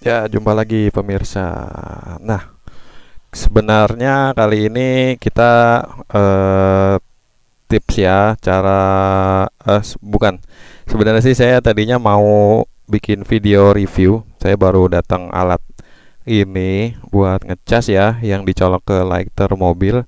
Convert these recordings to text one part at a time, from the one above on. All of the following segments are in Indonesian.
Ya, jumpa lagi pemirsa. Nah, sebenarnya kali ini kita eh, tips ya, cara bukan. Sebenarnya sih saya tadinya mau bikin video review. Saya baru datang alat ini buat ngecas ya, yang dicolok ke lighter mobil,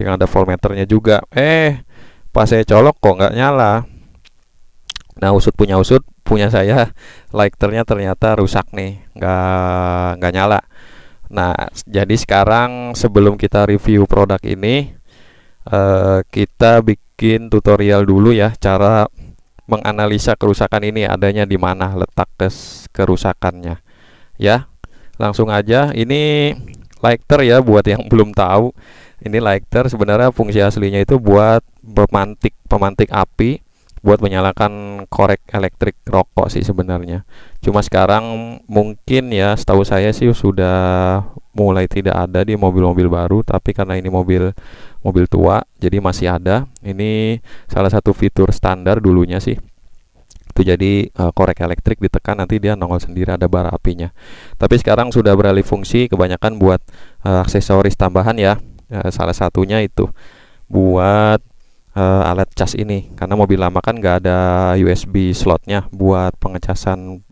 yang ada voltmeternya juga. Pas saya colok kok nggak nyala. Nah, usut punya saya lighternya ternyata rusak nih, nggak nyala. Nah, jadi sekarang sebelum kita review produk ini, kita bikin tutorial dulu ya, cara menganalisa kerusakan ini adanya di mana, letak kerusakannya. Ya, langsung aja. Ini lighter ya, buat yang belum tahu. Ini lighter sebenarnya fungsi aslinya itu buat pemantik api, buat menyalakan korek elektrik rokok sih sebenarnya. Cuma sekarang mungkin ya, setahu saya sih sudah mulai tidak ada di mobil-mobil baru, tapi karena ini mobil mobil tua jadi masih ada. Ini salah satu fitur standar dulunya sih. Itu jadi korek elektrik ditekan nanti dia nongol sendiri ada bara apinya. Tapi sekarang sudah beralih fungsi kebanyakan buat aksesoris tambahan ya. Salah satunya itu buat alat cas ini, karena mobil lama kan nggak ada USB slotnya buat pengecasan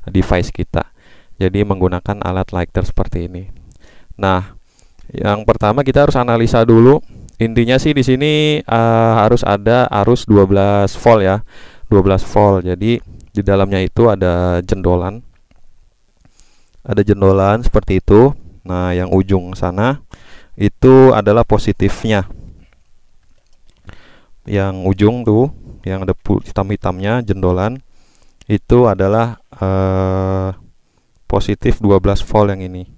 device kita, jadi menggunakan alat lighter seperti ini. Nah, yang pertama kita harus analisa dulu. Intinya sih di sini harus ada arus 12 volt ya, 12 volt. Jadi di dalamnya itu ada jendolan seperti itu. Nah, yang ujung sana itu adalah positifnya. Yang ujung tuh, yang ada hitam-hitamnya jendolan, itu adalah positif 12 volt yang ini.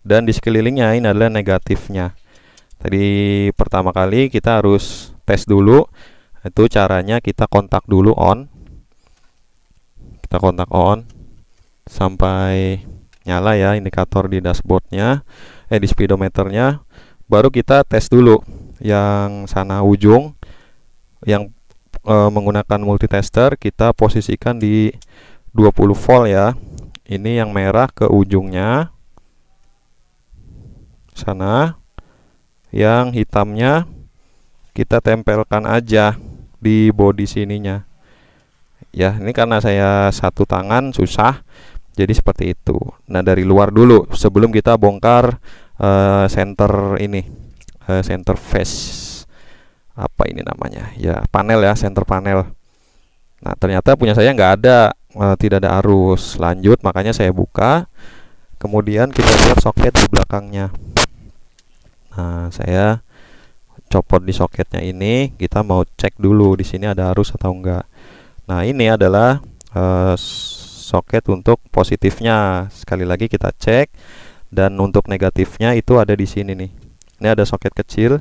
Dan di sekelilingnya ini adalah negatifnya. Tadi pertama kali kita harus tes dulu. Itu caranya kita kontak dulu on. Kita kontak on sampai nyala ya indikator di dashboardnya, di speedometernya. Baru kita tes dulu yang sana ujung, yang menggunakan multitester. Kita posisikan di 20 volt ya. Ini yang merah ke ujungnya sana, yang hitamnya kita tempelkan aja di bodi sininya ya. Ini karena saya satu tangan susah, jadi seperti itu. Nah, dari luar dulu sebelum kita bongkar center ini, center face, apa ini namanya ya, panel ya, center panel. Nah, ternyata punya saya nggak ada, tidak ada arus lanjut, makanya saya buka. Kemudian kita lihat soket di belakangnya. Nah, saya copot di soketnya ini. Kita mau cek dulu di sini ada arus atau enggak. Nah, ini adalah soket untuk positifnya. Sekali lagi kita cek. Dan untuk negatifnya itu ada di sini nih. Ini ada soket kecil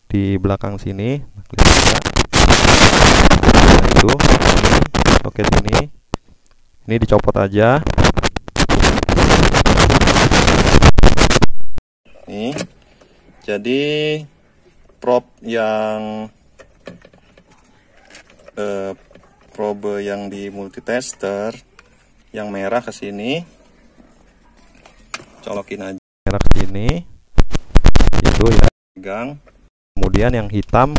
di belakang sini. Nah, itu soket ini dicopot aja. Nih. Jadi probe yang probe yang di multitester yang merah ke sini, colokin aja merah ke sini, itu ya, pegang. Kemudian yang hitam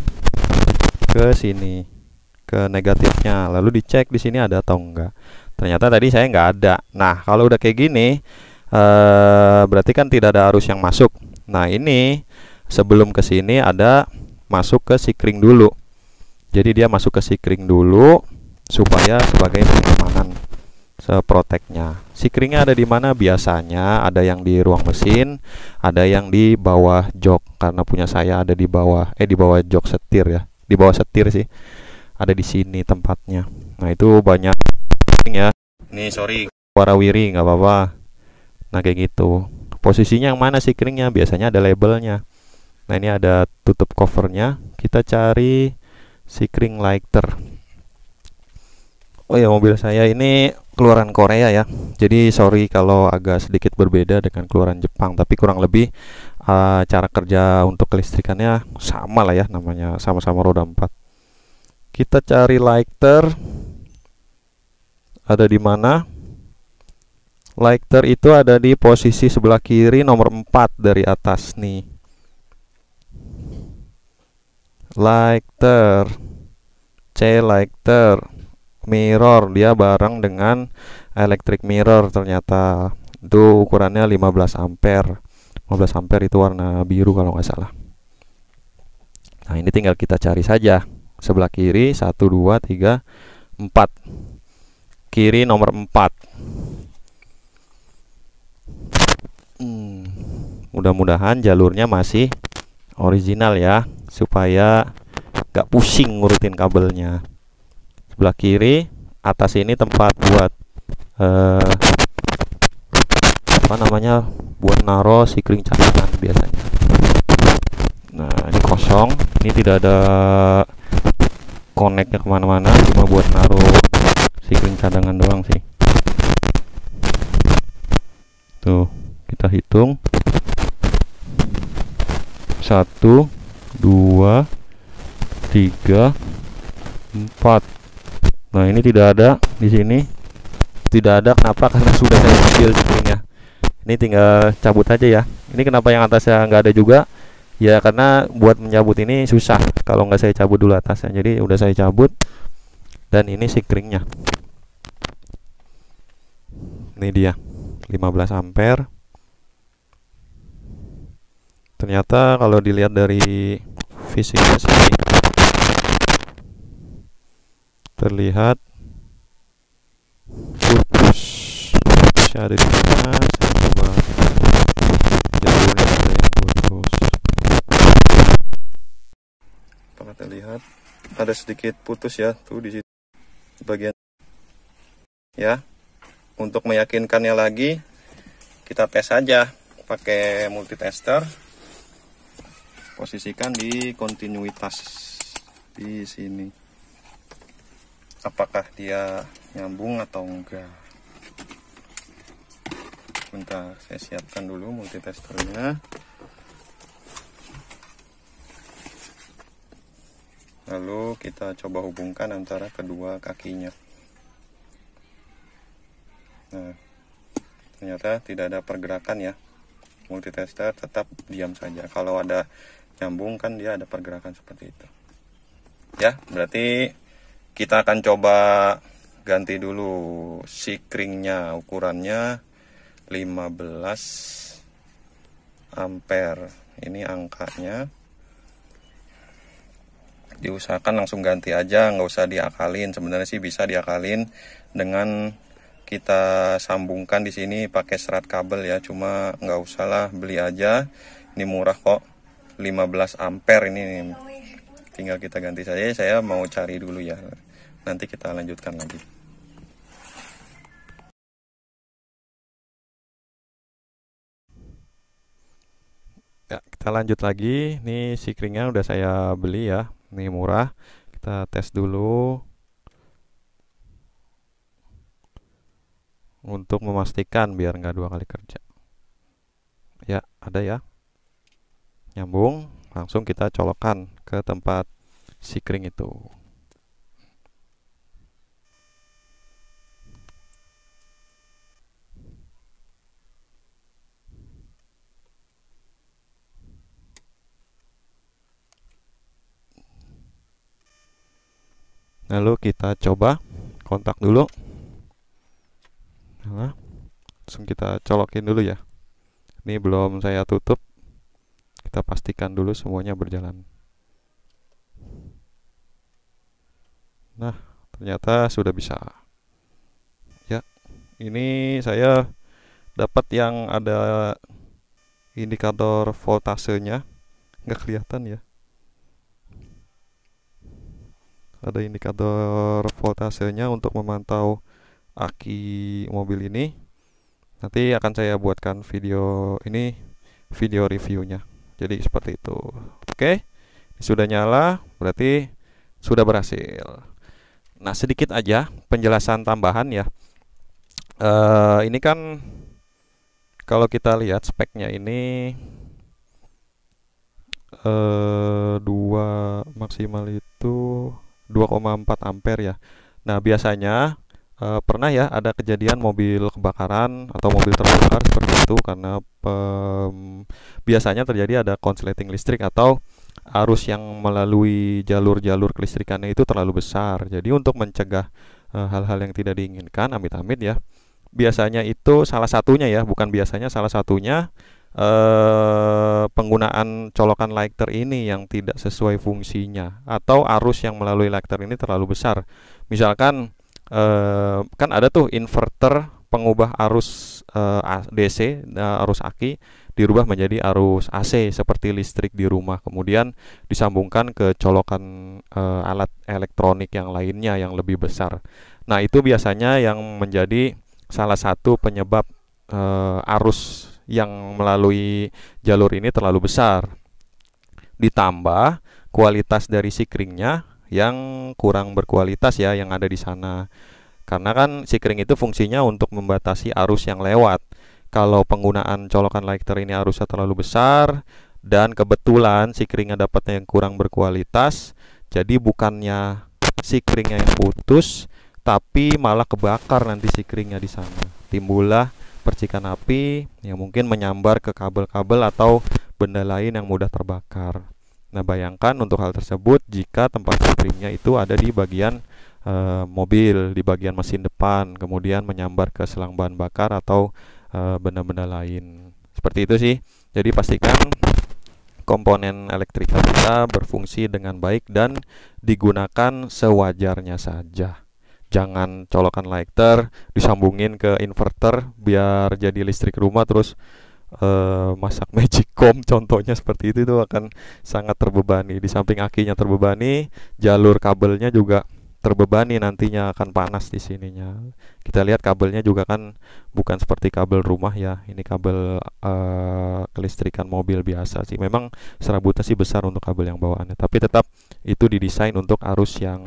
ke sini, ke negatifnya, lalu dicek di sini ada atau enggak. Ternyata tadi saya nggak ada. Nah, kalau udah kayak gini berarti kan tidak ada arus yang masuk. Nah, ini sebelum ke sini ada masuk ke sikring dulu. Jadi dia masuk ke sikring dulu supaya sebagai pengamanan seproteknya. Sikringnya ada di mana? Biasanya ada yang di ruang mesin, ada yang di bawah jok. Karena punya saya ada di bawah jok setir ya. Di bawah setir sih. Ada di sini tempatnya. Nah, itu banyak ya. Nih, sorry, warawiri nggak apa-apa. Nah, kayak gitu. Posisinya yang mana sikringnya? Biasanya ada labelnya. Nah, ini ada tutup covernya. Kita cari sikring lighter. Oh ya, mobil saya ini keluaran Korea ya. Jadi sorry kalau agak sedikit berbeda dengan keluaran Jepang, tapi kurang lebih cara kerja untuk kelistrikannya sama lah ya, namanya sama-sama roda 4. Kita cari lighter. Ada di mana? Lighter itu ada di posisi sebelah kiri nomor 4 dari atas nih. Lighter, C lighter, mirror, dia bareng dengan electric mirror ternyata. Itu ukurannya 15 ampere. 15 ampere itu warna biru kalau nggak salah. Nah, ini tinggal kita cari saja. Sebelah kiri 1 2 3 4. Kiri nomor 4. Mudah-mudahan jalurnya masih original ya, supaya gak pusing ngurutin kabelnya. Sebelah kiri atas ini tempat buat apa namanya, buat naro sikring cadangan biasanya. Nah, ini kosong, ini tidak ada koneknya kemana-mana, cuma buat naruh sikring cadangan doang sih. Tuh, kita hitung 1 2 3 4. Nah, ini tidak ada di sini. Tidak ada, kenapa? Karena sudah saya ambil sikringnya. Ini tinggal cabut aja ya. Ini kenapa yang atasnya nggak ada juga? Ya karena buat mencabut ini susah kalau nggak saya cabut dulu atasnya. Jadi udah saya cabut. Dan ini sikringnya. Ini dia 15 ampere. Ternyata kalau dilihat dari fisiknya sih terlihat putus. Putusnya ada di mana? Saya coba, jalurnya ada yang putus. Apakah terlihat ada sedikit putus ya, tuh di situ bagian ya. Untuk meyakinkannya lagi, kita tes saja pakai multitester. Posisikan di kontinuitas di sini. Apakah dia nyambung atau enggak? Bentar, saya siapkan dulu multitesternya. Lalu kita coba hubungkan antara kedua kakinya. Nah, ternyata tidak ada pergerakan ya. Multitester tetap diam saja. Kalau ada nyambung kan dia ada pergerakan seperti itu. Ya, berarti kita akan coba ganti dulu sikringnya, ukurannya 15 ampere. Ini angkanya. Diusahakan langsung ganti aja, nggak usah diakalin. Sebenarnya sih bisa diakalin dengan kita sambungkan di sini pakai serat kabel ya. Cuma nggak usah lah, beli aja. Ini murah kok, 15 ampere ini. Tinggal kita ganti saja. Saya mau cari dulu ya. Nanti kita lanjutkan lagi. Ya, kita lanjut lagi. Ini sikringnya udah saya beli ya. Ini murah. Kita tes dulu untuk memastikan biar nggak dua kali kerja. Ya, ada ya. Nyambung. Langsung kita colokkan ke tempat sikring itu. Lalu kita coba kontak dulu. Nah, langsung kita colokin dulu ya. Ini belum saya tutup. Kita pastikan dulu semuanya berjalan. Nah, ternyata sudah bisa. Ya, ini saya dapat yang ada indikator voltasenya. Nggak kelihatan ya. Ada indikator voltasenya untuk memantau aki mobil ini. Nanti akan saya buatkan video ini, video reviewnya. Jadi seperti itu. Oke, sudah nyala, berarti sudah berhasil. Nah, sedikit aja penjelasan tambahan ya. Ini kan kalau kita lihat speknya ini 2 maksimal itu 2,4 ampere ya. Nah, biasanya pernah ya ada kejadian mobil kebakaran atau mobil terbakar seperti itu karena biasanya terjadi ada konsleting listrik atau arus yang melalui jalur-jalur kelistrikannya itu terlalu besar. Jadi untuk mencegah hal-hal yang tidak diinginkan, amit-amit ya, biasanya itu salah satunya ya, bukan biasanya, salah satunya penggunaan colokan lighter ini yang tidak sesuai fungsinya atau arus yang melalui lighter ini terlalu besar. Misalkan kan ada tuh inverter pengubah arus DC, arus aki dirubah menjadi arus AC seperti listrik di rumah, kemudian disambungkan ke colokan alat elektronik yang lainnya yang lebih besar. Nah, itu biasanya yang menjadi salah satu penyebab arus yang melalui jalur ini terlalu besar. Ditambah kualitas dari sikringnya yang kurang berkualitas ya yang ada di sana. Karena kan sikring itu fungsinya untuk membatasi arus yang lewat. Kalau penggunaan colokan lighter ini arusnya terlalu besar dan kebetulan sikringnya dapatnya yang kurang berkualitas, jadi bukannya sikringnya yang putus, tapi malah kebakar nanti sikringnya di sana. Timbullah percikan api yang mungkin menyambar ke kabel-kabel atau benda lain yang mudah terbakar. Nah, bayangkan untuk hal tersebut jika tempat sikringnya itu ada di bagian mobil, di bagian mesin depan, kemudian menyambar ke selang bahan bakar atau benda-benda lain. Seperti itu sih. Jadi pastikan komponen elektrikal kita berfungsi dengan baik dan digunakan sewajarnya saja. Jangan colokan lighter disambungin ke inverter biar jadi listrik rumah terus masak magicom contohnya seperti itu akan sangat terbebani. Di samping akinya terbebani, jalur kabelnya juga terbebani, nantinya akan panas di sininya. Kita lihat kabelnya juga kan bukan seperti kabel rumah ya, ini kabel kelistrikan mobil biasa sih. Memang serabutnya sih besar untuk kabel yang bawaannya, tapi tetap itu didesain untuk arus yang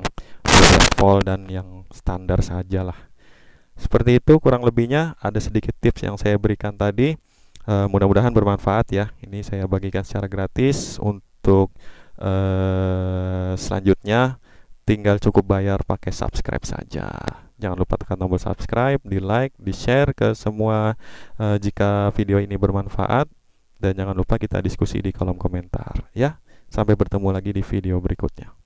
volt dan yang standar saja lah. Seperti itu kurang lebihnya, ada sedikit tips yang saya berikan tadi. Mudah-mudahan bermanfaat ya. Ini saya bagikan secara gratis. Untuk selanjutnya tinggal cukup bayar pakai subscribe saja. Jangan lupa tekan tombol subscribe, di like, di share ke semua jika video ini bermanfaat, dan jangan lupa kita diskusi di kolom komentar ya. Sampai bertemu lagi di video berikutnya.